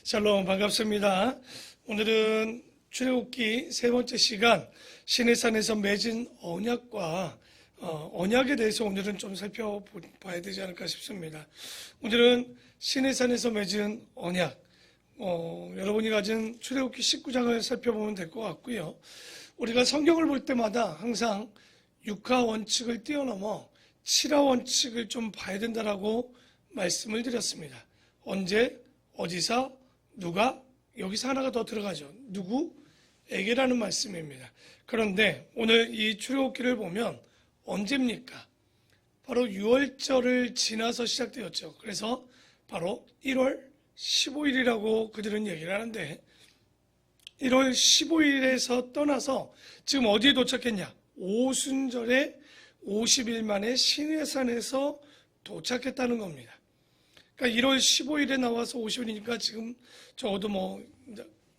샬롬, 반갑습니다. 오늘은 출애굽기 세 번째 시간 시내산에서 맺은 언약과 언약에 대해서 오늘은 좀 살펴봐야 되지 않을까 싶습니다. 오늘은 시내산에서 맺은 언약, 여러분이 가진 출애굽기 19장을 살펴보면 될 것 같고요. 우리가 성경을 볼 때마다 항상 6하 원칙을 뛰어넘어 7하 원칙을 좀 봐야 된다라고 말씀을 드렸습니다. 언제, 어디서, 누가, 여기서 하나가 더 들어가죠. 누구에게라는 말씀입니다. 그런데 오늘 이 출애굽기를 보면 언제입니까? 바로 6월절을 지나서 시작되었죠. 그래서 바로 1월 15일이라고 그들은 얘기를 하는데 1월 15일에서 떠나서 지금 어디에 도착했냐? 오순절에 50일 만에 시내산에서 도착했다는 겁니다. 그러니까 1월 15일에 나와서 50일이니까 지금 적어도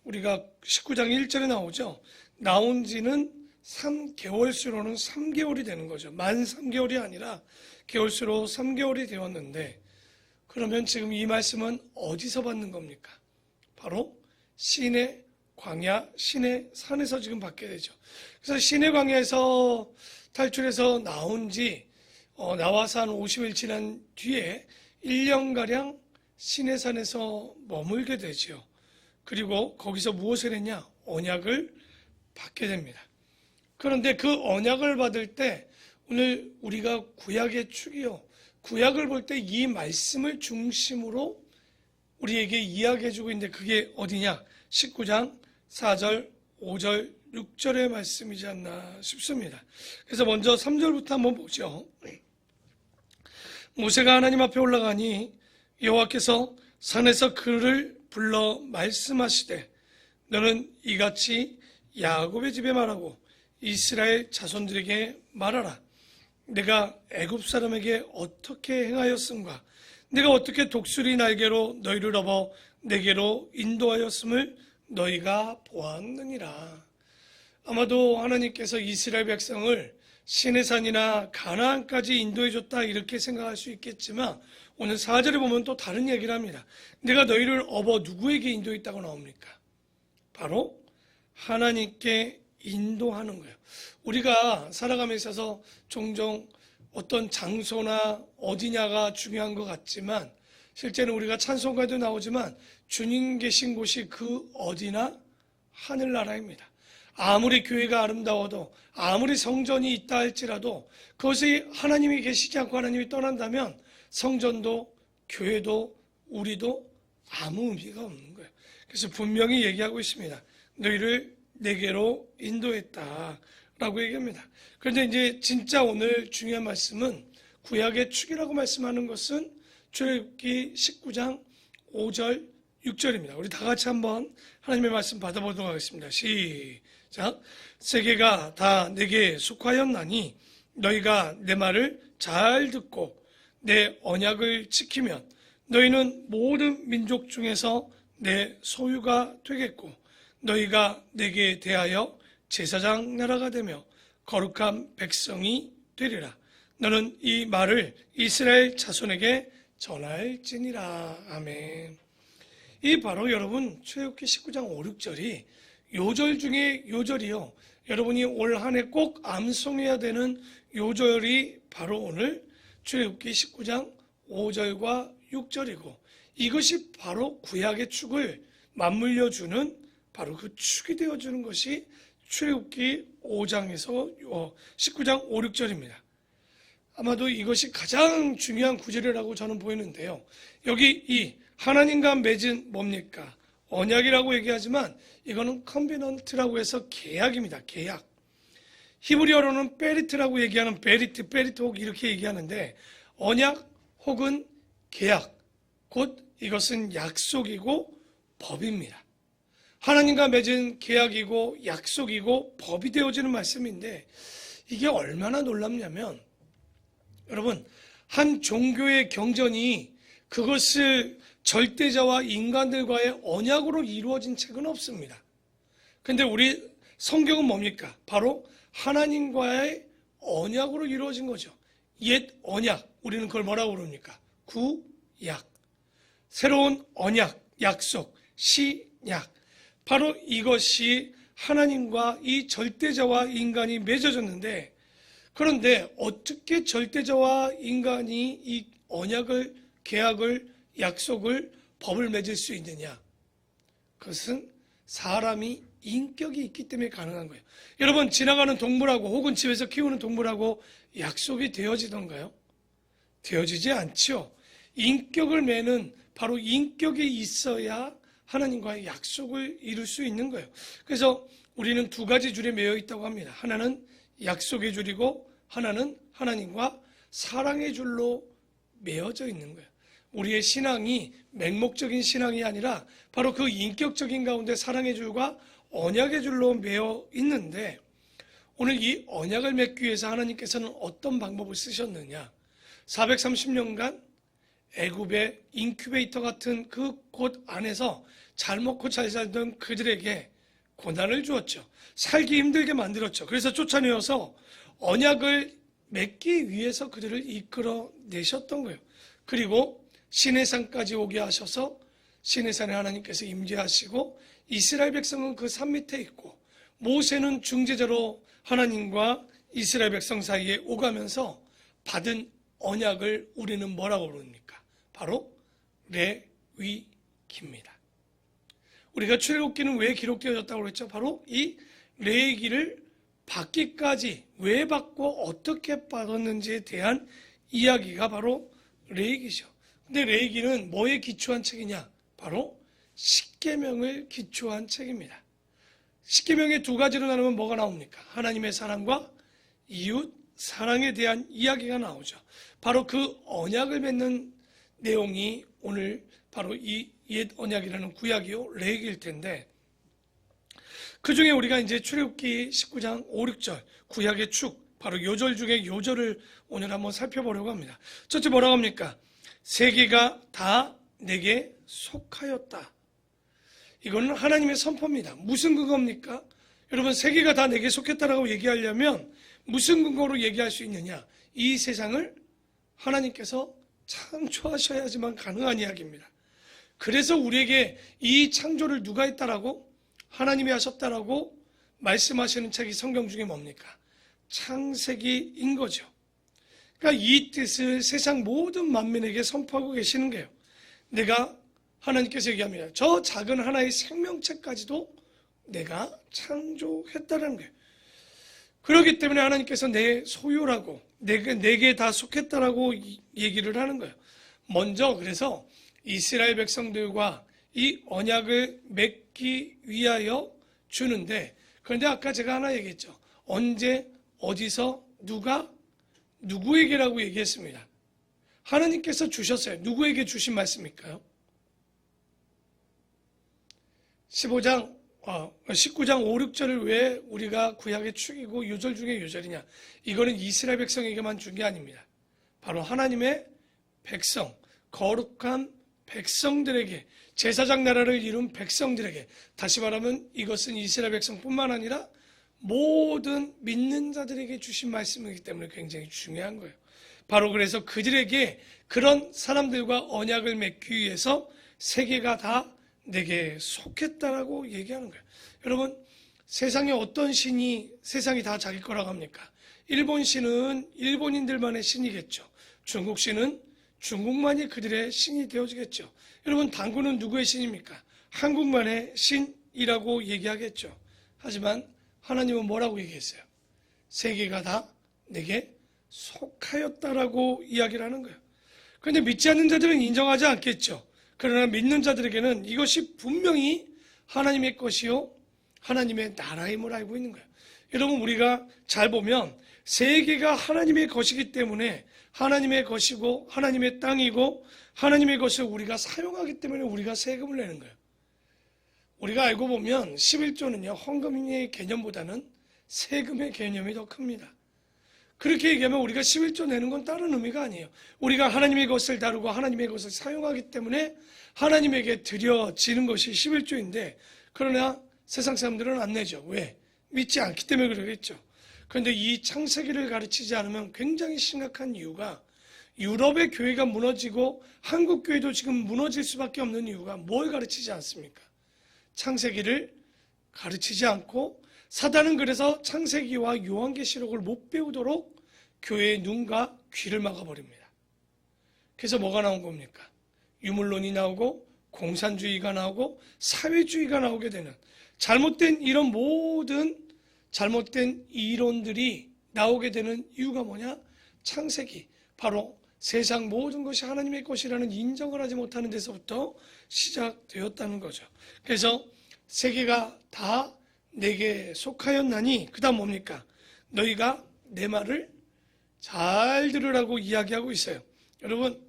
우리가 19장 1절에 나오죠. 나온 지는 3개월수로는 3개월이 되는 거죠. 만 3개월이 아니라 개월수로 3개월이 되었는데 그러면 지금 이 말씀은 어디서 받는 겁니까? 바로 시내 광야, 시내 산에서 지금 받게 되죠. 그래서 시내 광야에서 탈출해서 나와서 한 50일 지난 뒤에 1년가량 시내산에서 머물게 되죠. 그리고 거기서 무엇을 했냐? 언약을 받게 됩니다. 그런데 그 언약을 받을 때 오늘 우리가 구약의 축이요. 구약을 볼 때 이 말씀을 중심으로 우리에게 이야기해주고 있는데 그게 어디냐? 19장 4절, 5절, 6절의 말씀이지 않나 싶습니다. 그래서 먼저 3절부터 한번 보죠. 모세가 하나님 앞에 올라가니 여호와께서 산에서 그를 불러 말씀하시되 너는 이같이 야곱의 집에 말하고 이스라엘 자손들에게 말하라. 내가 애굽 사람에게 어떻게 행하였음과 내가 어떻게 독수리 날개로 너희를 업어 내게로 인도하였음을 너희가 보았느니라. 아마도 하나님께서 이스라엘 백성을 시내산이나 가나안까지 인도해줬다 이렇게 생각할 수 있겠지만 오늘 4절에 보면 또 다른 얘기를 합니다. 내가 너희를 업어 누구에게 인도했다고 나옵니까? 바로 하나님께 인도하는 거예요. 우리가 살아가면서 있어서 종종 어떤 장소나 어디냐가 중요한 것 같지만 실제는 우리가 찬송가에도 나오지만 주님 계신 곳이 그 어디나 하늘나라입니다. 아무리 교회가 아름다워도 아무리 성전이 있다 할지라도 그것이 하나님이 계시지 않고 하나님이 떠난다면 성전도 교회도 우리도 아무 의미가 없는 거예요. 그래서 분명히 얘기하고 있습니다. 너희를 내게로 인도했다라고 얘기합니다. 그런데 이제 진짜 오늘 중요한 말씀은 구약의 축이라고 말씀하는 것은 출애굽기 19장 5절 6절입니다. 우리 다 같이 한번 하나님의 말씀 받아보도록 하겠습니다. 시작. 세계가 다 내게 속하였나니 너희가 내 말을 잘 듣고 내 언약을 지키면 너희는 모든 민족 중에서 내 소유가 되겠고 너희가 내게 대하여 제사장 나라가 되며 거룩한 백성이 되리라. 너는 이 말을 이스라엘 자손에게 전할지니라. 아멘. 이 바로 여러분 출애굽기 19장 5, 6절이 요절 중에 요절이요. 여러분이 올 한 해 꼭 암송해야 되는 요절이 바로 오늘 출애굽기 19장 5절과 6절이고 이것이 바로 구약의 축을 맞물려 주는 바로 그 축이 되어주는 것이 출애굽기 5장에서 19장 5, 6절입니다. 아마도 이것이 가장 중요한 구절이라고 저는 보이는데요. 여기 이 하나님과 맺은 뭡니까? 언약이라고 얘기하지만 이거는 컨비넌트라고 해서 계약입니다. 계약. 히브리어로는 베리트라고 얘기하는 베리트 혹 이렇게 얘기하는데 언약 혹은 계약, 곧 이것은 약속이고 법입니다. 하나님과 맺은 계약이고 약속이고 법이 되어지는 말씀인데 이게 얼마나 놀랍냐면 여러분 한 종교의 경전이 그것을 절대자와 인간들과의 언약으로 이루어진 책은 없습니다. 근데 우리 성경은 뭡니까? 바로 하나님과의 언약으로 이루어진 거죠. 옛 언약, 우리는 그걸 뭐라고 부릅니까? 구약. 새로운 언약, 약속, 시약. 바로 이것이 하나님과 이 절대자와 인간이 맺어졌는데, 그런데 어떻게 절대자와 인간이 이 언약을, 계약을, 약속을, 법을 맺을 수 있느냐? 그것은 사람이 인격이 있기 때문에 가능한 거예요. 여러분, 지나가는 동물하고 혹은 집에서 키우는 동물하고 약속이 되어지던가요? 되어지지 않죠. 인격을 매는, 바로 인격이 있어야 하나님과의 약속을 이룰 수 있는 거예요. 그래서 우리는 두 가지 줄에 매여 있다고 합니다. 하나는 약속의 줄이고 하나는 하나님과 사랑의 줄로 매어져 있는 거예요. 우리의 신앙이 맹목적인 신앙이 아니라 바로 그 인격적인 가운데 사랑의 줄과 언약의 줄로 매어 있는데, 오늘 이 언약을 맺기 위해서 하나님께서는 어떤 방법을 쓰셨느냐? 430년간 애굽의 인큐베이터 같은 그 곳 안에서 잘 먹고 잘 살던 그들에게 고난을 주었죠. 살기 힘들게 만들었죠. 그래서 쫓아내어서 언약을 맺기 위해서 그들을 이끌어내셨던 거예요. 그리고 시내산까지 오게 하셔서 시내산에 하나님께서 임재하시고 이스라엘 백성은 그 산 밑에 있고, 모세는 중재자로 하나님과 이스라엘 백성 사이에 오가면서 받은 언약을 우리는 뭐라고 부릅니까? 바로 레위기입니다. 우리가 출애굽기는 왜 기록되어졌다고 그랬죠? 바로 이 레위기를 받기까지 왜 받고 어떻게 받았는지에 대한 이야기가 바로 레위기죠. 근데 레위기는 뭐에 기초한 책이냐? 바로 십계명을 기초한 책입니다. 십계명의 두 가지로 나누면 뭐가 나옵니까? 하나님의 사랑과 이웃 사랑에 대한 이야기가 나오죠. 바로 그 언약을 맺는 내용이 오늘 바로 이 옛 언약이라는 구약이요 레위기일 텐데, 그 중에 우리가 이제 출애굽기 19장 5, 6절 구약의 축, 바로 요절 중에 요절을 오늘 한번 살펴보려고 합니다. 첫째 뭐라고 합니까? 세계가 다 내게 속하였다. 이거는 하나님의 선포입니다. 무슨 근거입니까? 여러분, 세계가 다 내게 속했다라고 얘기하려면 무슨 근거로 얘기할 수 있느냐? 이 세상을 하나님께서 창조하셔야지만 가능한 이야기입니다. 그래서 우리에게 이 창조를 누가 했다라고? 하나님이 하셨다라고 말씀하시는 책이 성경 중에 뭡니까? 창세기인 거죠. 그러니까 이 뜻을 세상 모든 만민에게 선포하고 계시는 거예요. 내가, 하나님께서 얘기합니다. 저 작은 하나의 생명체까지도 내가 창조했다는 거예요. 그렇기 때문에 하나님께서 내 소유라고, 내게 다 속했다라고 얘기를 하는 거예요. 먼저 그래서 이스라엘 백성들과 이 언약을 맺기 위하여 주는데, 그런데 아까 제가 하나 얘기했죠. 언제, 어디서, 누가, 누구에게라고 얘기했습니다. 하나님께서 주셨어요. 누구에게 주신 말씀일까요? 19장 5, 6절을 왜 우리가 구약의 축이고 요절 중에 요절이냐? 이거는 이스라엘 백성에게만 준 게 아닙니다. 바로 하나님의 백성, 거룩한 백성들에게, 제사장 나라를 이룬 백성들에게, 다시 말하면 이것은 이스라엘 백성뿐만 아니라 모든 믿는 자들에게 주신 말씀이기 때문에 굉장히 중요한 거예요. 바로 그래서 그들에게, 그런 사람들과 언약을 맺기 위해서 세계가 다 내게 속했다라고 얘기하는 거예요. 여러분, 세상에 어떤 신이 세상이 다 자기 거라고 합니까? 일본 신은 일본인들만의 신이겠죠. 중국 신은 중국만이 그들의 신이 되어지겠죠. 여러분, 당구는 누구의 신입니까? 한국만의 신이라고 얘기하겠죠. 하지만 하나님은 뭐라고 얘기했어요? 세계가 다 내게 속하였다라고 이야기를 하는 거예요. 그런데 믿지 않는 자들은 인정하지 않겠죠. 그러나 믿는 자들에게는 이것이 분명히 하나님의 것이요 하나님의 나라임을 알고 있는 거예요. 여러분, 우리가 잘 보면 세계가 하나님의 것이기 때문에 하나님의 것이고 하나님의 땅이고 하나님의 것을 우리가 사용하기 때문에 우리가 세금을 내는 거예요. 우리가 알고 보면 11조는요 헌금의 개념보다는 세금의 개념이 더 큽니다. 그렇게 얘기하면 우리가 11조 내는 건 다른 의미가 아니에요. 우리가 하나님의 것을 다루고 하나님의 것을 사용하기 때문에 하나님에게 드려지는 것이 11조인데, 그러나 세상 사람들은 안 내죠. 왜? 믿지 않기 때문에 그러겠죠. 그런데 이 창세기를 가르치지 않으면 굉장히 심각한 이유가, 유럽의 교회가 무너지고 한국 교회도 지금 무너질 수밖에 없는 이유가 뭘 가르치지 않습니까? 창세기를 가르치지 않고 사단은 그래서 창세기와 요한계시록을 못 배우도록 교회의 눈과 귀를 막아버립니다. 그래서 뭐가 나온 겁니까? 유물론이 나오고 공산주의가 나오고 사회주의가 나오게 되는 잘못된 이런 모든 잘못된 이론들이 나오게 되는 이유가 뭐냐? 창세기, 바로 세상 모든 것이 하나님의 것이라는 인정을 하지 못하는 데서부터 시작되었다는 거죠. 그래서 세계가 다 내게 속하였나니, 그 다음 뭡니까? 너희가 내 말을 잘 들으라고 이야기하고 있어요. 여러분,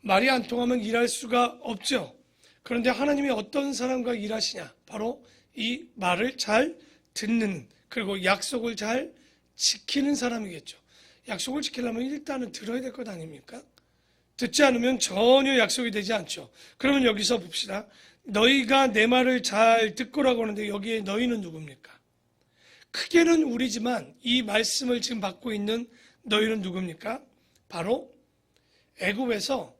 말이 안 통하면 일할 수가 없죠. 그런데 하나님이 어떤 사람과 일하시냐? 바로 이 말을 잘 듣는, 그리고 약속을 잘 지키는 사람이겠죠. 약속을 지키려면 일단은 들어야 될 것 아닙니까? 듣지 않으면 전혀 약속이 되지 않죠. 그러면 여기서 봅시다. 너희가 내 말을 잘 듣고라고 하는데 여기에 너희는 누굽니까? 크게는 우리지만 이 말씀을 지금 받고 있는 너희는 누굽니까? 바로 애굽에서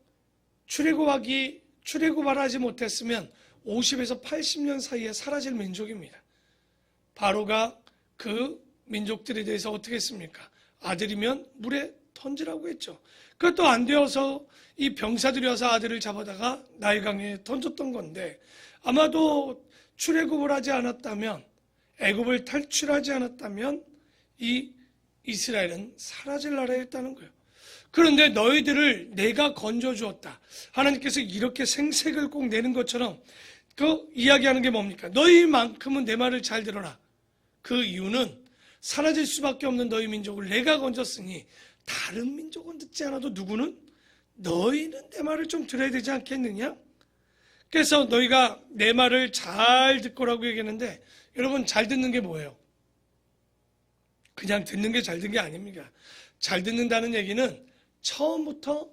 출애굽을 하지 못했으면 50에서 80년 사이에 사라질 민족입니다. 바로가 그 민족들에 대해서 어떻게 했습니까? 아들이면 물에 던지라고 했죠. 그것도 안 되어서 이 병사들이 와서 아들을 잡아다가 나일강에 던졌던 건데, 아마도 출애굽을 하지 않았다면, 애굽을 탈출하지 않았다면 이 이스라엘은 사라질 나라였다는 거예요. 그런데 너희들을 내가 건져주었다. 하나님께서 이렇게 생색을 꼭 내는 것처럼 그 이야기하는 게 뭡니까? 너희만큼은 내 말을 잘 들어라. 그 이유는 사라질 수밖에 없는 너희 민족을 내가 건졌으니 다른 민족은 듣지 않아도 누구는? 너희는 내 말을 좀 들어야 되지 않겠느냐? 그래서 너희가 내 말을 잘 듣고라고 얘기했는데, 여러분, 잘 듣는 게 뭐예요? 그냥 듣는 게 잘 듣는 게 아닙니다. 잘 듣는다는 얘기는 처음부터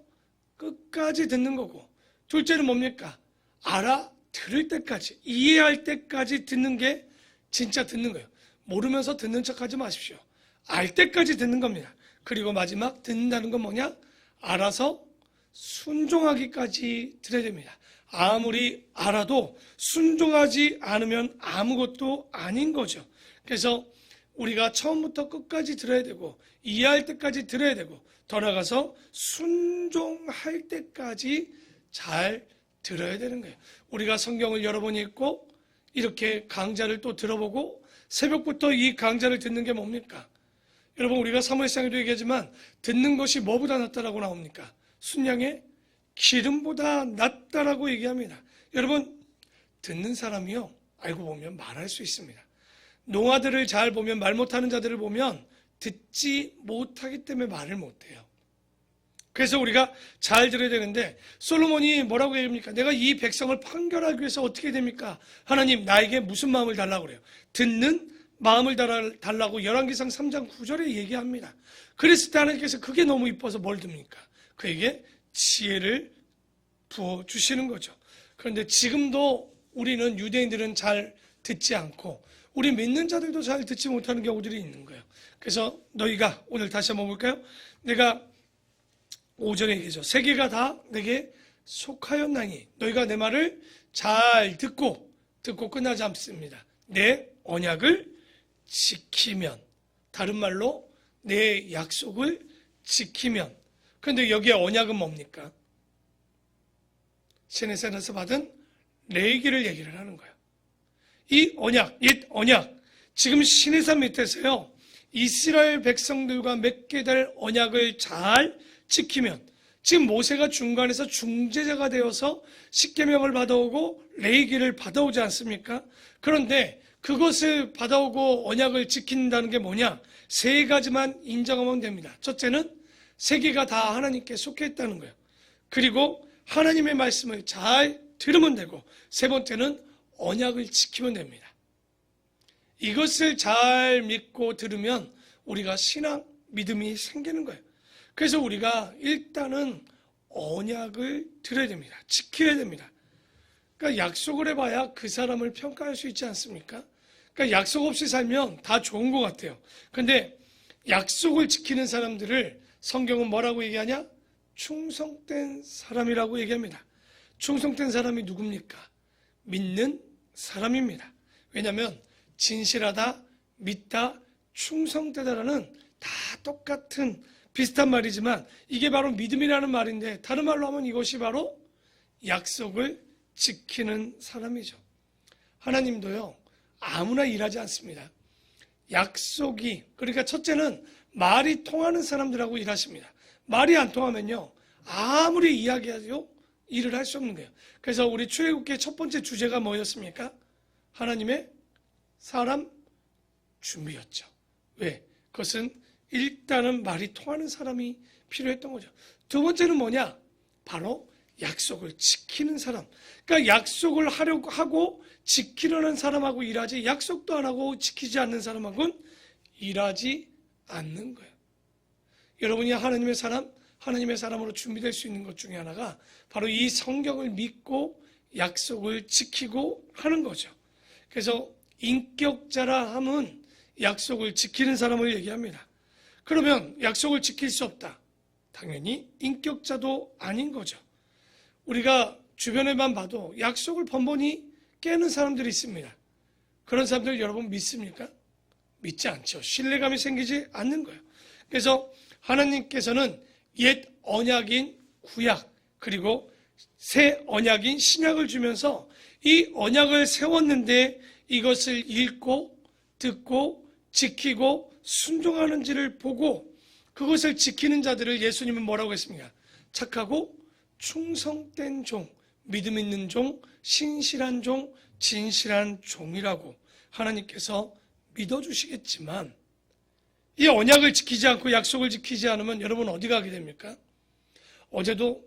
끝까지 듣는 거고, 둘째는 뭡니까? 알아들을 때까지, 이해할 때까지 듣는 게 진짜 듣는 거예요. 모르면서 듣는 척하지 마십시오. 알 때까지 듣는 겁니다. 그리고 마지막 듣는다는 건 뭐냐? 알아서 순종하기까지 들어야 됩니다. 아무리 알아도 순종하지 않으면 아무것도 아닌 거죠. 그래서 우리가 처음부터 끝까지 들어야 되고, 이해할 때까지 들어야 되고, 더 나아가서 순종할 때까지 잘 들어야 되는 거예요. 우리가 성경을 여러 번 읽고 이렇게 강좌를 또 들어보고 새벽부터 이 강좌를 듣는 게 뭡니까? 여러분, 우리가 사무엘상에도 얘기하지만 듣는 것이 뭐보다 낫다라고 나옵니까? 순양의 기름보다 낫다라고 얘기합니다. 여러분, 듣는 사람이요, 알고 보면 말할 수 있습니다. 농아들을 잘 보면, 말 못하는 자들을 보면 듣지 못하기 때문에 말을 못해요. 그래서 우리가 잘 들어야 되는데, 솔로몬이 뭐라고 얘기합니까? 내가 이 백성을 판결하기 위해서 어떻게 됩니까? 하나님, 나에게 무슨 마음을 달라고 그래요? 듣는 마음을 달라고 열왕기상 3장 9절에 얘기합니다. 그랬을 때 하나님께서 그게 너무 이뻐서 뭘 듭니까? 그에게 지혜를 부어주시는 거죠. 그런데 지금도 우리는, 유대인들은 잘 듣지 않고 우리 믿는 자들도 잘 듣지 못하는 경우들이 있는 거예요. 그래서 너희가, 오늘 다시 한번 볼까요? 내가 5절에 얘기죠. 세계가 다 내게 속하였나니 너희가 내 말을 잘 듣고 끝나지 않습니다. 내 언약을 지키면, 다른 말로 내 약속을 지키면. 그런데 여기에 언약은 뭡니까? 시내산에서 받은 레위기를 얘기를 하는 거예요. 이 언약, 옛 언약, 지금 시내산 밑에서요, 이스라엘 백성들과 맺게 될 언약을 잘 지키면, 지금 모세가 중간에서 중재자가 되어서 십계명을 받아오고 레위기를 받아오지 않습니까? 그런데 그것을 받아오고 언약을 지킨다는 게 뭐냐? 세 가지만 인정하면 됩니다. 첫째는 세계가 다 하나님께 속해 있다는 거예요. 그리고 하나님의 말씀을 잘 들으면 되고, 세 번째는 언약을 지키면 됩니다. 이것을 잘 믿고 들으면 우리가 신앙, 믿음이 생기는 거예요. 그래서 우리가 일단은 언약을 들어야 됩니다. 지켜야 됩니다. 그러니까 약속을 해봐야 그 사람을 평가할 수 있지 않습니까? 그러니까 약속 없이 살면 다 좋은 것 같아요. 그런데 약속을 지키는 사람들을 성경은 뭐라고 얘기하냐? 충성된 사람이라고 얘기합니다. 충성된 사람이 누굽니까? 믿는 사람입니다. 왜냐하면 진실하다, 믿다, 충성되다라는 다 똑같은 비슷한 말이지만 이게 바로 믿음이라는 말인데 다른 말로 하면 이것이 바로 약속을 지키는 사람이죠. 하나님도요, 아무나 일하지 않습니다. 약속이, 그러니까 첫째는 말이 통하는 사람들하고 일하십니다. 말이 안 통하면요, 아무리 이야기해도 일을 할 수 없는 거예요. 그래서 우리 출애굽기의 첫 번째 주제가 뭐였습니까? 하나님의 사람 준비였죠. 왜? 그것은 일단은 말이 통하는 사람이 필요했던 거죠. 두 번째는 뭐냐? 바로 약속을 지키는 사람. 그러니까 약속을 하려고 하고 지키려는 사람하고 일하지, 약속도 안 하고 지키지 않는 사람하고는 일하지 않는 거예요. 여러분이 하나님의 사람으로 준비될 수 있는 것 중에 하나가 바로 이 성경을 믿고 약속을 지키고 하는 거죠. 그래서 인격자라 함은 약속을 지키는 사람을 얘기합니다. 그러면 약속을 지킬 수 없다. 당연히 인격자도 아닌 거죠. 우리가 주변에만 봐도 약속을 번번이 깨는 사람들이 있습니다. 그런 사람들 여러분 믿습니까? 믿지 않죠. 신뢰감이 생기지 않는 거예요. 그래서 하나님께서는 옛 언약인 구약 그리고 새 언약인 신약을 주면서 이 언약을 세웠는데 이것을 읽고 듣고 지키고 순종하는지를 보고 그것을 지키는 자들을 예수님은 뭐라고 했습니까? 착하고 충성된 종, 믿음 있는 종, 신실한 종, 진실한 종이라고 하나님께서 믿어주시겠지만 이 언약을 지키지 않고 약속을 지키지 않으면 여러분 어디 가게 됩니까? 어제도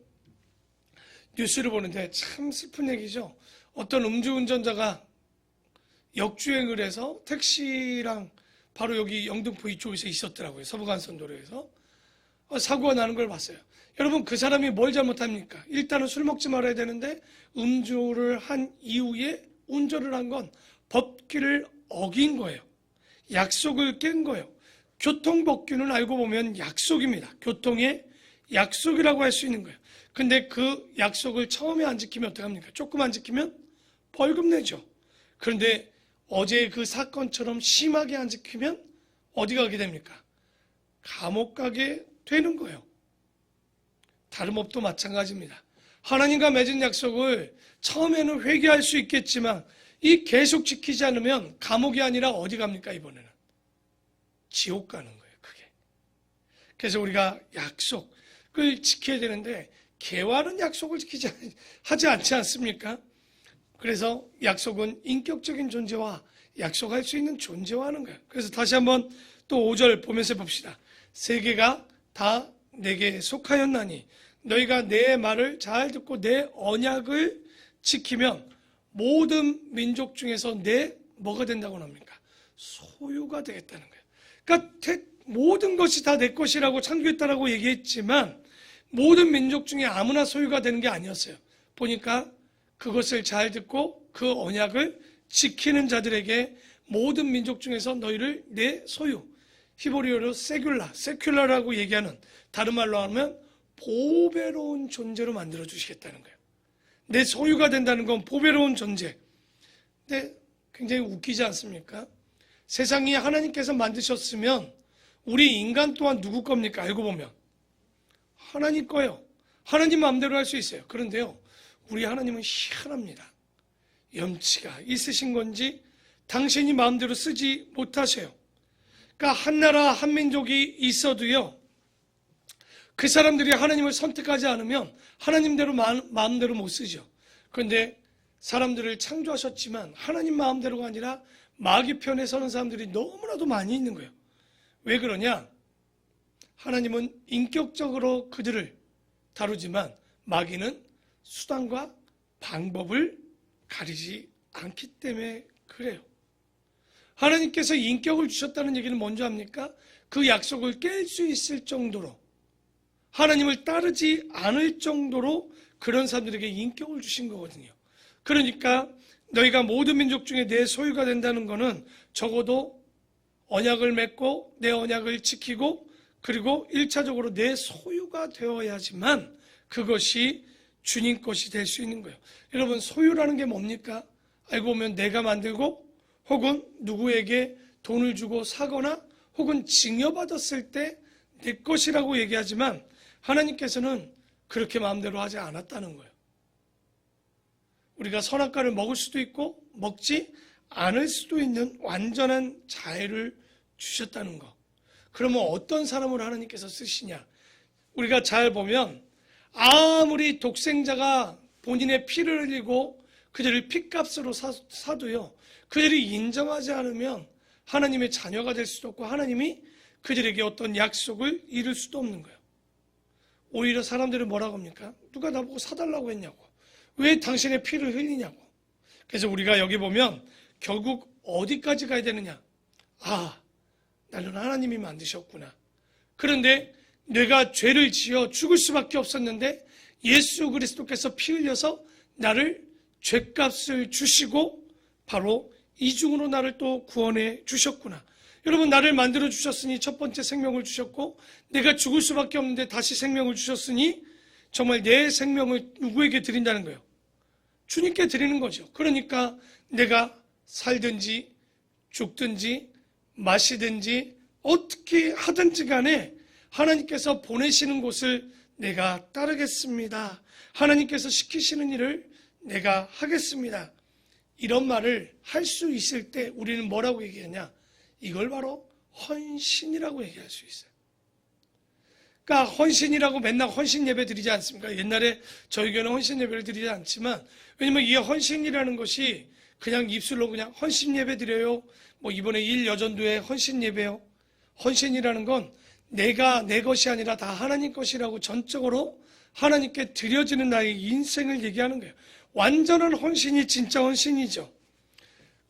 뉴스를 보는데 참 슬픈 얘기죠. 어떤 음주운전자가 역주행을 해서 택시랑 바로 여기 영등포 이쪽에서 있었더라고요. 서부간선도로에서 사고가 나는 걸 봤어요. 여러분 그 사람이 뭘 잘못합니까? 일단은 술 먹지 말아야 되는데 음주를 한 이후에 운전을 한 건 법규를 어긴 거예요. 약속을 깬 거예요. 교통법규는 알고 보면 약속입니다. 교통의 약속이라고 할 수 있는 거예요. 근데 그 약속을 처음에 안 지키면 어떡합니까? 조금 안 지키면 벌금 내죠. 그런데 어제 그 사건처럼 심하게 안 지키면 어디 가게 됩니까? 감옥 가게 되는 거예요. 다른 법도 마찬가지입니다. 하나님과 맺은 약속을 처음에는 회개할 수 있겠지만 이 계속 지키지 않으면 감옥이 아니라 어디 갑니까? 이번에는 지옥 가는 거예요. 그게. 그래서 우리가 약속을 지켜야 되는데 개와는 약속을 하지 않지 않습니까? 그래서 약속은 인격적인 존재와 약속할 수 있는 존재와 하는 거예요. 그래서 다시 한번 또 5절 보면서 봅시다. 세계가 다 내게 속하였나니 너희가 내 말을 잘 듣고 내 언약을 지키면 모든 민족 중에서 내 뭐가 된다고 합니까? 소유가 되겠다는 거예요. 그러니까 모든 것이 다 내 것이라고 창조했다라고 얘기했지만 모든 민족 중에 아무나 소유가 되는 게 아니었어요. 보니까 그것을 잘 듣고 그 언약을 지키는 자들에게 모든 민족 중에서 너희를 내 소유, 히브리어로 세큘라라고 얘기하는 다른 말로 하면 보배로운 존재로 만들어 주시겠다는 거예요. 내 소유가 된다는 건 보배로운 존재. 근데 굉장히 웃기지 않습니까? 세상이 하나님께서 만드셨으면 우리 인간 또한 누구 겁니까? 알고 보면 하나님 거예요. 하나님 마음대로 할 수 있어요. 그런데요, 우리 하나님은 희한합니다. 염치가 있으신 건지 당신이 마음대로 쓰지 못하셔요. 그러니까 한 나라 한 민족이 있어도요, 그 사람들이 하나님을 선택하지 않으면 하나님대로 마음대로 못 쓰죠. 그런데 사람들을 창조하셨지만 하나님 마음대로가 아니라 마귀 편에 서는 사람들이 너무나도 많이 있는 거예요. 왜 그러냐? 하나님은 인격적으로 그들을 다루지만 마귀는 수단과 방법을 가리지 않기 때문에 그래요. 하나님께서 인격을 주셨다는 얘기는 뭔지 압니까? 그 약속을 깰 수 있을 정도로 하나님을 따르지 않을 정도로 그런 사람들에게 인격을 주신 거거든요. 그러니까 너희가 모든 민족 중에 내 소유가 된다는 것은 적어도 언약을 맺고 내 언약을 지키고 그리고 1차적으로 내 소유가 되어야지만 그것이 주님 것이 될 수 있는 거예요. 여러분, 소유라는 게 뭡니까? 알고 보면 내가 만들고 혹은 누구에게 돈을 주고 사거나 혹은 징여받았을 때 내 것이라고 얘기하지만 하나님께서는 그렇게 마음대로 하지 않았다는 거예요. 우리가 선악과를 먹을 수도 있고 먹지 않을 수도 있는 완전한 자유를 주셨다는 거. 그러면 어떤 사람을 하나님께서 쓰시냐? 우리가 잘 보면 아무리 독생자가 본인의 피를 흘리고 그들을 핏값으로 사도요, 그들이 인정하지 않으면 하나님의 자녀가 될 수도 없고 하나님이 그들에게 어떤 약속을 이룰 수도 없는 거예요. 오히려 사람들은 뭐라고 합니까? 누가 나보고 사달라고 했냐고. 왜 당신의 피를 흘리냐고. 그래서 우리가 여기 보면 결국 어디까지 가야 되느냐? 아, 나는 하나님이 만드셨구나. 그런데 내가 죄를 지어 죽을 수밖에 없었는데 예수 그리스도께서 피 흘려서 나를 죄값을 주시고 바로 이중으로 나를 또 구원해 주셨구나. 여러분, 나를 만들어 주셨으니 첫 번째 생명을 주셨고 내가 죽을 수밖에 없는데 다시 생명을 주셨으니 정말 내 생명을 누구에게 드린다는 거예요? 주님께 드리는 거죠. 그러니까 내가 살든지 죽든지 마시든지 어떻게 하든지 간에 하나님께서 보내시는 곳을 내가 따르겠습니다. 하나님께서 시키시는 일을 내가 하겠습니다. 이런 말을 할 수 있을 때 우리는 뭐라고 얘기하냐? 이걸 바로 헌신이라고 얘기할 수 있어요. 그러니까 헌신이라고 맨날 헌신 예배 드리지 않습니까? 옛날에 저희 교회는 헌신 예배를 드리지 않지만, 왜냐면 이 헌신이라는 것이 그냥 입술로 그냥 헌신 예배 드려요. 뭐 이번에 일여전도회 헌신 예배요. 헌신이라는 건 내가 내 것이 아니라 다 하나님 것이라고 전적으로 하나님께 드려지는 나의 인생을 얘기하는 거예요. 완전한 헌신이 진짜 헌신이죠.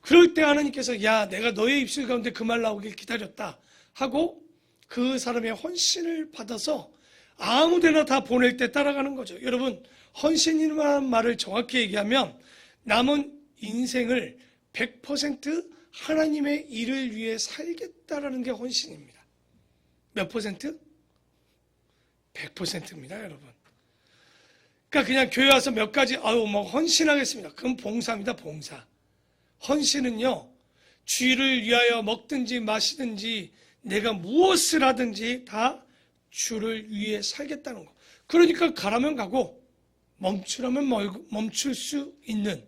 그럴 때 하나님께서 야, 내가 너의 입술 가운데 그 말 나오길 기다렸다 하고 그 사람의 헌신을 받아서 아무데나 다 보낼 때 따라가는 거죠. 여러분, 헌신이라는 말을 정확히 얘기하면 남은 인생을 100% 하나님의 일을 위해 살겠다라는 게 헌신입니다. 몇 퍼센트? 100%입니다, 여러분. 그러니까 그냥 교회 와서 몇 가지 헌신하겠습니다. 그건 봉사입니다, 봉사. 헌신은요, 주를 위하여 먹든지 마시든지 내가 무엇을 하든지 다 주를 위해 살겠다는 거. 그러니까 가라면 가고 멈추라면 멈출 수 있는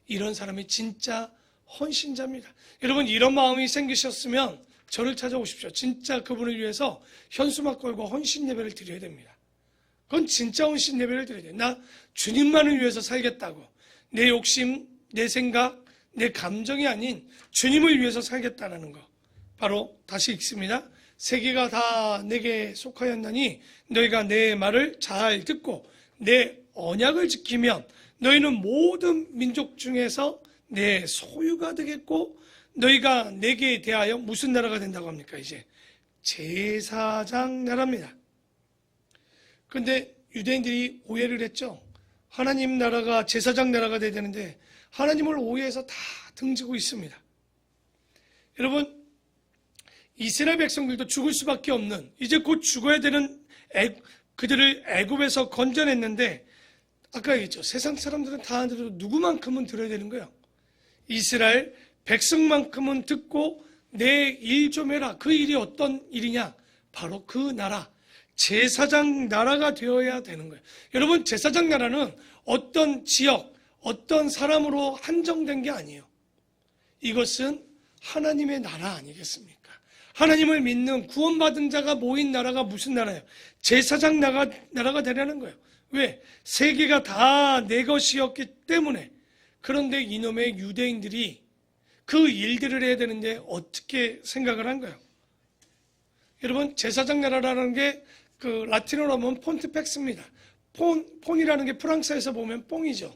이런 사람이 진짜 헌신자입니다. 여러분, 이런 마음이 생기셨으면 저를 찾아오십시오. 진짜 그분을 위해서 현수막 걸고 헌신 예배를 드려야 됩니다. 그건 진짜 헌신 예배를 드려야 돼요. 나 주님만을 위해서 살겠다고. 내 욕심, 내 생각, 내 감정이 아닌 주님을 위해서 살겠다는 거. 바로 다시 읽습니다. 세계가 다 내게 속하였나니 너희가 내 말을 잘 듣고 내 언약을 지키면 너희는 모든 민족 중에서 내 소유가 되겠고 너희가 내게 대하여 무슨 나라가 된다고 합니까? 이제 제사장 나라입니다. 그런데 유대인들이 오해를 했죠. 하나님 나라가 제사장 나라가 돼야 되는데 하나님을 오해해서 다 등지고 있습니다. 여러분, 이스라엘 백성들도 죽을 수밖에 없는, 이제 곧 죽어야 되는 그들을 애굽에서 건져냈는데 아까 얘기했죠. 세상 사람들은 다 안 들어도 누구만큼은 들어야 되는 거예요. 이스라엘 백성만큼은 듣고 내 일 좀 해라. 그 일이 어떤 일이냐? 바로 그 나라, 제사장 나라가 되어야 되는 거예요. 여러분, 제사장 나라는 어떤 지역, 어떤 사람으로 한정된 게 아니에요. 이것은 하나님의 나라 아니겠습니까? 하나님을 믿는 구원받은 자가 모인 나라가 무슨 나라예요? 제사장 나라가 되라는 거예요. 왜? 세계가 다 내 것이었기 때문에. 그런데 이놈의 유대인들이 그 일들을 해야 되는데 어떻게 생각을 한 거예요? 여러분, 제사장 나라라는 게 그 라틴어로 하면 폰티펙스입니다. 폰이라는 게 프랑스에서 보면 뽕이죠.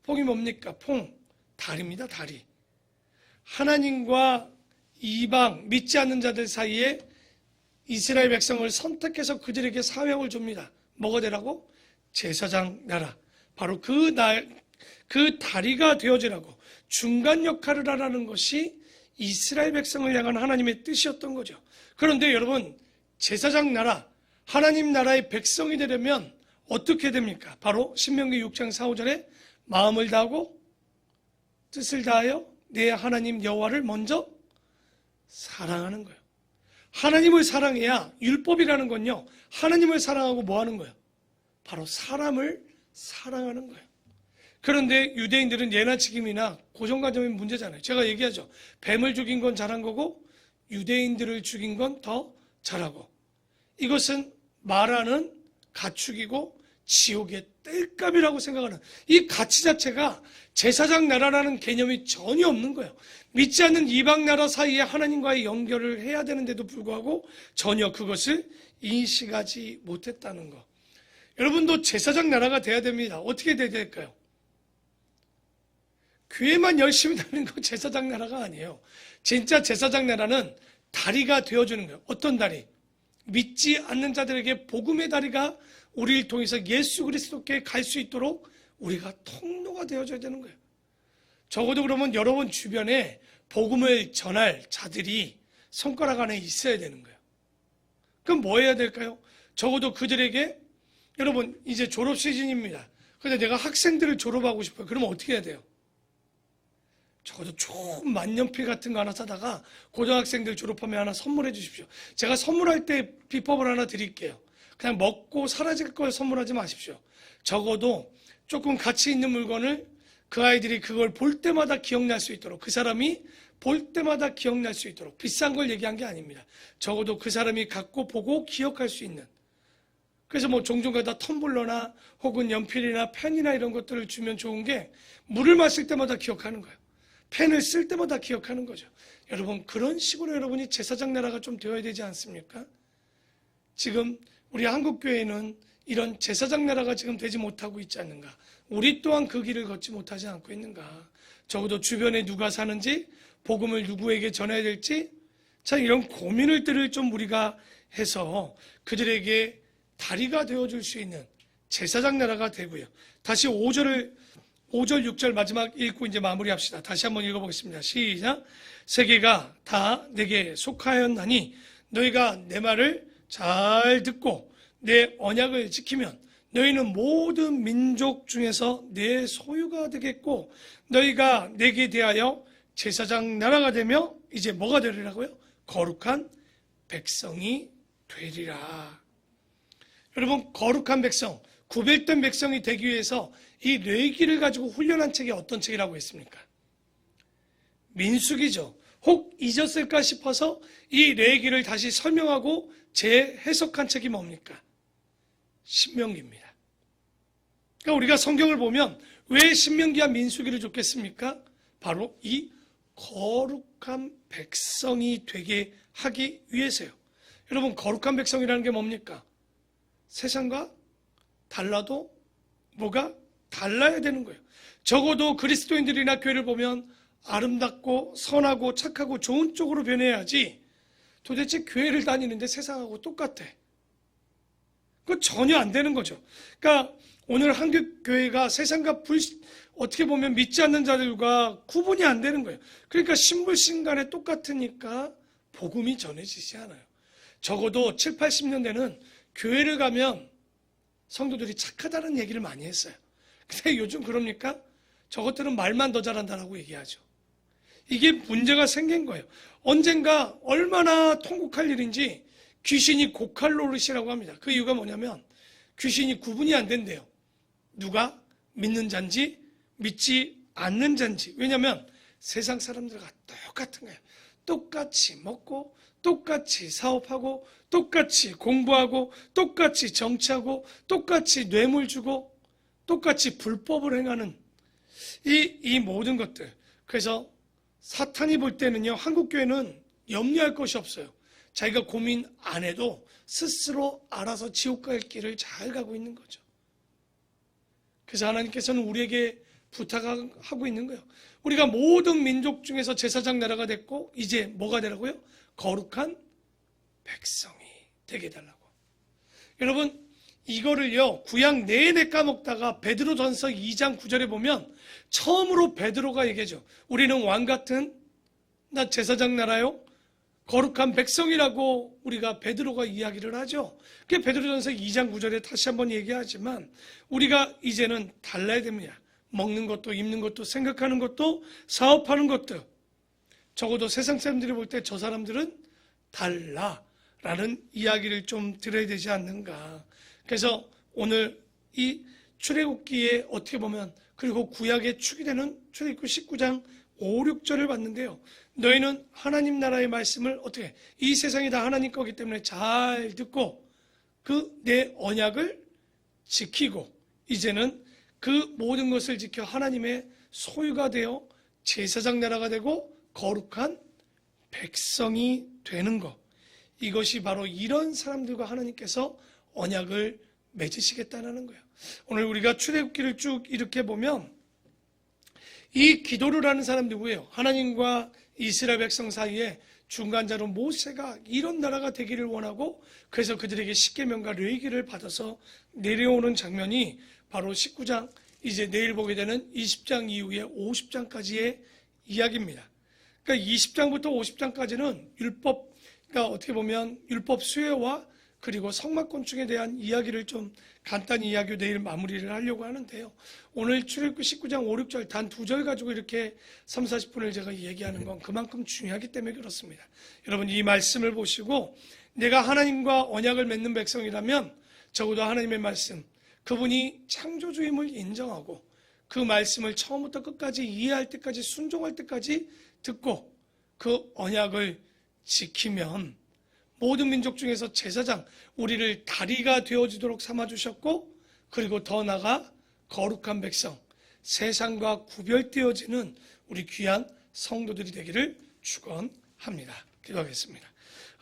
뽕이 뭡니까? 퐁. 다리입니다, 다리. 하나님과 이방, 믿지 않는 자들 사이에 이스라엘 백성을 선택해서 그들에게 사명을 줍니다. 뭐가 되라고? 제사장 나라. 바로 그 다리가 되어지라고 중간 역할을 하라는 것이 이스라엘 백성을 향한 하나님의 뜻이었던 거죠. 그런데 여러분, 제사장 나라, 하나님 나라의 백성이 되려면 어떻게 됩니까? 바로 신명기 6장 4, 5절에 마음을 다하고 뜻을 다하여 내 하나님 여호와를 먼저 사랑하는 거예요. 하나님을 사랑해야, 율법이라는 건요, 하나님을 사랑하고 뭐 하는 거예요? 바로 사람을 사랑하는 거예요. 그런데 유대인들은 예나 지금이나 고정관념이 문제잖아요. 제가 얘기하죠. 뱀을 죽인 건 잘한 거고 유대인들을 죽인 건 더 잘하고, 이것은 말하는 가축이고 지옥의 땔감이라고 생각하는 이 가치 자체가 제사장 나라라는 개념이 전혀 없는 거예요. 믿지 않는 이방 나라 사이에 하나님과의 연결을 해야 되는데도 불구하고 전혀 그것을 인식하지 못했다는 거. 여러분도 제사장 나라가 돼야 됩니다. 어떻게 돼야 될까요? 교회만 열심히 다니는 건 제사장 나라가 아니에요. 진짜 제사장 나라는 다리가 되어주는 거예요. 어떤 다리? 믿지 않는 자들에게 복음의 다리가 우리를 통해서 예수 그리스도께 갈 수 있도록 우리가 통로가 되어줘야 되는 거예요. 적어도 그러면 여러분 주변에 복음을 전할 자들이 손가락 안에 있어야 되는 거예요. 그럼 뭐 해야 될까요? 적어도 그들에게, 여러분 이제 졸업 시즌입니다. 근데 내가 학생들을 졸업하고 싶어요. 그러면 어떻게 해야 돼요? 적어도 좋은 만년필 같은 거 하나 사다가 고등학생들 졸업하면 하나 선물해 주십시오. 제가 선물할 때 비법을 하나 드릴게요. 그냥 먹고 사라질 걸 선물하지 마십시오. 적어도 조금 가치 있는 물건을 그 아이들이 그걸 볼 때마다 기억날 수 있도록, 그 사람이 볼 때마다 기억날 수 있도록, 비싼 걸 얘기한 게 아닙니다. 적어도 그 사람이 갖고 보고 기억할 수 있는. 그래서 뭐 종종 가다 텀블러나 혹은 연필이나 펜이나 이런 것들을 주면 좋은 게, 물을 마실 때마다 기억하는 거예요. 펜을 쓸 때마다 기억하는 거죠. 여러분 그런 식으로 여러분이 제사장 나라가 좀 되어야 되지 않습니까? 지금 우리 한국교회는 이런 제사장 나라가 지금 되지 못하고 있지 않는가? 우리 또한 그 길을 걷지 못하지 않고 있는가? 적어도 주변에 누가 사는지, 복음을 누구에게 전해야 될지, 참 이런 고민을 좀 우리가 해서 그들에게 다리가 되어줄 수 있는 제사장 나라가 되고요. 다시 5절 6절 마지막 읽고 이제 마무리합시다. 다시 한번 읽어보겠습니다. 시작. 세계가 다 내게 속하였나니 너희가 내 말을 잘 듣고 내 언약을 지키면 너희는 모든 민족 중에서 내 소유가 되겠고 너희가 내게 대하여 제사장 나라가 되며 이제 뭐가 되리라고요? 거룩한 백성이 되리라. 여러분 거룩한 백성, 구별된 백성이 되기 위해서 이 레위기를 가지고 훈련한 책이 어떤 책이라고 했습니까? 민수기죠. 혹 잊었을까 싶어서 이 레위기를 다시 설명하고 재해석한 책이 뭡니까? 신명기입니다. 그러니까 우리가 성경을 보면 왜 신명기와 민수기를 줬겠습니까? 바로 이 거룩한 백성이 되게 하기 위해서요. 여러분 거룩한 백성이라는 게 뭡니까? 세상과 달라도 뭐가 달라야 되는 거예요. 적어도 그리스도인들이나 교회를 보면 아름답고 선하고 착하고 좋은 쪽으로 변해야지, 도대체 교회를 다니는데 세상하고 똑같아. 그거 전혀 안 되는 거죠. 그러니까 오늘 한국 교회가 세상과 어떻게 보면 믿지 않는 자들과 구분이 안 되는 거예요. 그러니까 신불신간에 똑같으니까 복음이 전해지지 않아요. 적어도 7, 80년대는 교회를 가면 성도들이 착하다는 얘기를 많이 했어요. 근데 요즘 그럽니까? 저것들은 말만 더 잘한다라고 얘기하죠. 이게 문제가 생긴 거예요. 언젠가 얼마나 통곡할 일인지 귀신이 고칼 노릇이라고 합니다. 그 이유가 뭐냐면 귀신이 구분이 안 된대요. 누가 믿는 자인지 믿지 않는 자인지. 왜냐하면 세상 사람들과 똑같은 거예요. 똑같이 먹고 똑같이 사업하고 똑같이 공부하고 똑같이 정치하고 똑같이 뇌물 주고 똑같이 불법을 행하는 이 모든 것들. 그래서 사탄이 볼 때는요, 한국교회는 염려할 것이 없어요. 자기가 고민 안 해도 스스로 알아서 지옥 갈 길을 잘 가고 있는 거죠. 그래서 하나님께서는 우리에게 부탁하고 있는 거예요. 우리가 모든 민족 중에서 제사장 나라가 됐고 이제 뭐가 되라고요? 거룩한 백성이 되게 해달라고. 여러분 이거를요 구약 내내 까먹다가 베드로전서 2장 9절에 보면 처음으로 베드로가 얘기하죠. 우리는 왕같은 나 제사장 나라요 거룩한 백성이라고 우리가 베드로가 이야기를 하죠. 그게 베드로전서 2장 9절에 다시 한번 얘기하지만 우리가 이제는 달라야 됩니다. 먹는 것도 입는 것도 생각하는 것도 사업하는 것도 적어도 세상 사람들이 볼 때 저 사람들은 달라라는 이야기를 좀 들어야 되지 않는가. 그래서 오늘 이 출애굽기에 어떻게 보면 그리고 구약의 축이 되는 출애굽기 19장 5, 6절을 봤는데요. 너희는 하나님 나라의 말씀을 어떻게 이 세상이 다 하나님 거기 때문에 잘 듣고 그 내 언약을 지키고 이제는 그 모든 것을 지켜 하나님의 소유가 되어 제사장 나라가 되고 거룩한 백성이 되는 것. 이것이 바로 이런 사람들과 하나님께서 언약을 맺으시겠다는 거예요. 오늘 우리가 출애굽기를 쭉 이렇게 보면 이 기도를 하는 사람 누구예요? 하나님과 이스라엘 백성 사이에 중간자로 모세가 이런 나라가 되기를 원하고 그래서 그들에게 십계명과 레위기를 받아서 내려오는 장면이 바로 19장 이제 내일 보게 되는 20장 이후에 50장까지의 이야기입니다. 그러니까 20장부터 50장까지는 율법, 그러니까 어떻게 보면 율법 수혜와 그리고 성막건축에 대한 이야기를 좀 간단히 이야기로 내일 마무리를 하려고 하는데요. 오늘 출애굽기 19장 5, 6절 단 2절 가지고 이렇게 3, 40분을 제가 얘기하는 건 그만큼 중요하기 때문에 그렇습니다. 여러분 이 말씀을 보시고 내가 하나님과 언약을 맺는 백성이라면 적어도 하나님의 말씀, 그분이 창조주임을 인정하고 그 말씀을 처음부터 끝까지 이해할 때까지 순종할 때까지 듣고 그 언약을 지키면 모든 민족 중에서 제사장, 우리를 다리가 되어지도록 삼아주셨고 그리고 더 나아가 거룩한 백성, 세상과 구별되어지는 우리 귀한 성도들이 되기를 축원합니다. 기도하겠습니다.